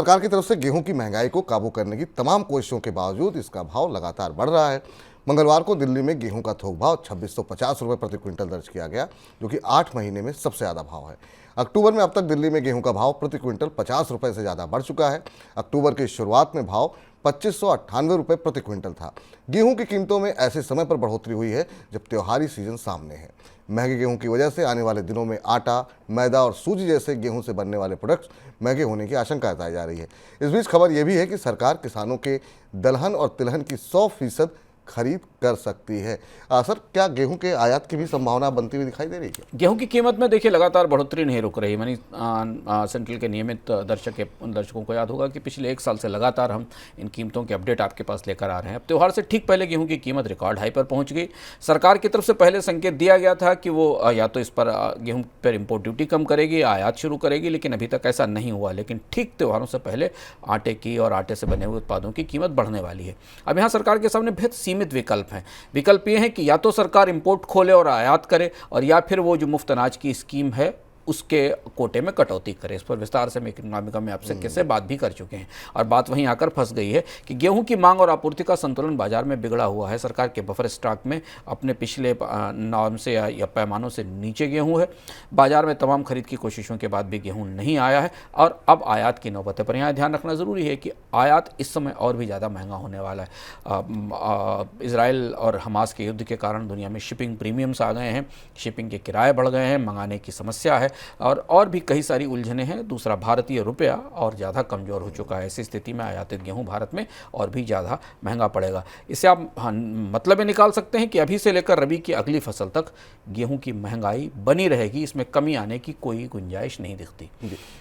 सरकार की तरफ से गेहूं की महंगाई को काबू करने की तमाम कोशिशों के बावजूद इसका भाव लगातार बढ़ रहा है। मंगलवार को दिल्ली में गेहूं का थोक भाव 2650 रुपये प्रति क्विंटल दर्ज किया गया, जो कि 8 महीने में सबसे ज़्यादा भाव है। अक्टूबर में अब तक दिल्ली में गेहूं का भाव प्रति क्विंटल 50 रुपये से ज़्यादा बढ़ चुका है। अक्टूबर की शुरुआत में भाव 2598 रुपये प्रति क्विंटल था। गेहूं की कीमतों में ऐसे समय पर बढ़ोतरी हुई है जब त्योहारी सीजन सामने है। महंगे गेहूं की वजह से आने वाले दिनों में आटा, मैदा और सूजी जैसे गेहूं से बनने वाले प्रोडक्ट्स महंगे होने की आशंका जताई जा रही है। इस बीच खबर यह भी है कि सरकार किसानों के दलहन और तिलहन की 100% खरीद कर सकती है। सर, क्या गेहूं के आयात की भी संभावना बनती हुई दिखाई दे रही है? गेहूं की कीमत में देखिए लगातार बढ़ोतरी नहीं रुक रही। मनी सेंट्रल के नियमित दर्शकों को याद होगा कि पिछले 1 साल से लगातार हम इन कीमतों के अपडेट आपके पास लेकर आ रहे हैं। अब त्यौहार से ठीक पहले गेहूं की कीमत रिकॉर्ड हाई पर पहुंच गई। सरकार की तरफ से पहले संकेत दिया गया था कि वो या तो इस पर गेहूं पर इम्पोर्ट ड्यूटी कम करेगी, आयात शुरू करेगी, लेकिन अभी तक ऐसा नहीं हुआ। लेकिन ठीक त्योहारों से पहले आटे की और आटे से बने हुए उत्पादों की कीमत बढ़ने वाली है। अब यहाँ सरकार के सामने बेहद सीमित विकल्प हैं। विकल्प ये है कि या तो सरकार इंपोर्ट खोले और आयात करे, और या फिर वो जो मुफ्त अनाज की स्कीम है उसके कोटे में कटौती करे। इस पर विस्तार से इकोनॉमिका में आपसे किससे बात भी कर चुके हैं, और बात वहीं आकर फंस गई है कि गेहूं की मांग और आपूर्ति का संतुलन बाजार में बिगड़ा हुआ है। सरकार के बफर स्टॉक में अपने पिछले नॉर्म से या पैमानों से नीचे गेहूं है। बाजार में तमाम खरीद की कोशिशों के बाद भी गेहूं नहीं आया है, और अब आयात की नौबत है। पर यहाँ ध्यान रखना ज़रूरी है कि आयात इस समय और भी ज़्यादा महंगा होने वाला है। इजराइल और हमास के युद्ध के कारण दुनिया में शिपिंग प्रीमियम्स आ गए हैं, शिपिंग के किराए बढ़ गए हैं, मंगाने की समस्या है, और भी कई सारी उलझने हैं। दूसरा, भारतीय रुपया और ज़्यादा कमज़ोर हो चुका है। ऐसी स्थिति में आयातित गेहूं भारत में और भी ज़्यादा महंगा पड़ेगा। इससे आप मतलब ये निकाल सकते हैं कि अभी से लेकर रबी की अगली फसल तक गेहूं की महंगाई बनी रहेगी। इसमें कमी आने की कोई गुंजाइश नहीं दिखती।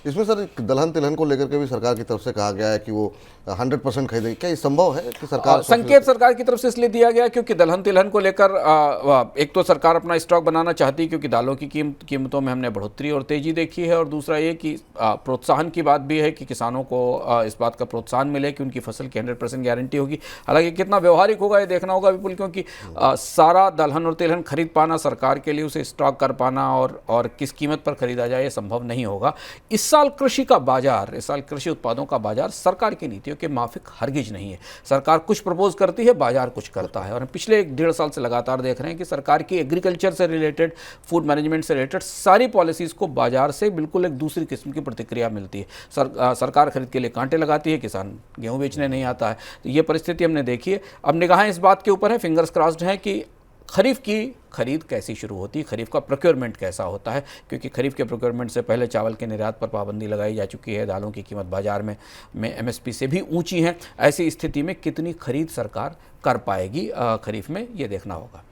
इसमें सर दलहन तिलहन को लेकर के भी सरकार की तरफ से कहा गया है कि वो 100% खरीदेगी। क्या ये संभव है कि सरकार संकेत सरकार की तरफ से इसलिए दिया गया क्योंकि दलहन तिलहन को लेकर एक तो सरकार अपना स्टॉक बनाना चाहती है, क्योंकि दालों की कीमतों में हमने बढ़ोतरी और तेजी देखी है, और दूसरा ये कि प्रोत्साहन की बात भी है कि किसानों को इस बात का प्रोत्साहन मिले कि उनकी फसल की 100% गारंटी होगी। हालांकि कितना व्यवहारिक होगा ये देखना होगा विपुल, क्योंकि सारा दलहन और तिलहन खरीद पाना, सरकार के लिए उसे स्टॉक कर पाना और किस कीमत पर खरीदा जाए ये संभव नहीं होगा। इस साल कृषि उत्पादों का बाजार सरकार की नीतियों के माफिक हरगिज नहीं है। सरकार कुछ प्रपोज करती है, बाजार कुछ करता है, और हम पिछले 1-1.5 साल से लगातार देख रहे हैं कि सरकार की एग्रीकल्चर से रिलेटेड, फूड मैनेजमेंट से रिलेटेड सारी पॉलिसीज़ को बाजार से बिल्कुल एक दूसरी किस्म की प्रतिक्रिया मिलती है। सरकार खरीद के लिए कांटे लगाती है, किसान गेहूं बेचने नहीं आता है। तो ये परिस्थिति हमने देखी है। अब निगाहें इस बात के ऊपर है, फिंगर्स क्रॉस्ड हैं कि खरीफ की खरीद कैसी शुरू होती है, खरीफ का प्रोक्योरमेंट कैसा होता है, क्योंकि खरीफ के प्रोक्योरमेंट से पहले चावल के निर्यात पर पाबंदी लगाई जा चुकी है। दालों की कीमत बाजार में MSP से भी ऊंची है। ऐसी स्थिति में कितनी खरीद सरकार कर पाएगी खरीफ में, ये देखना होगा।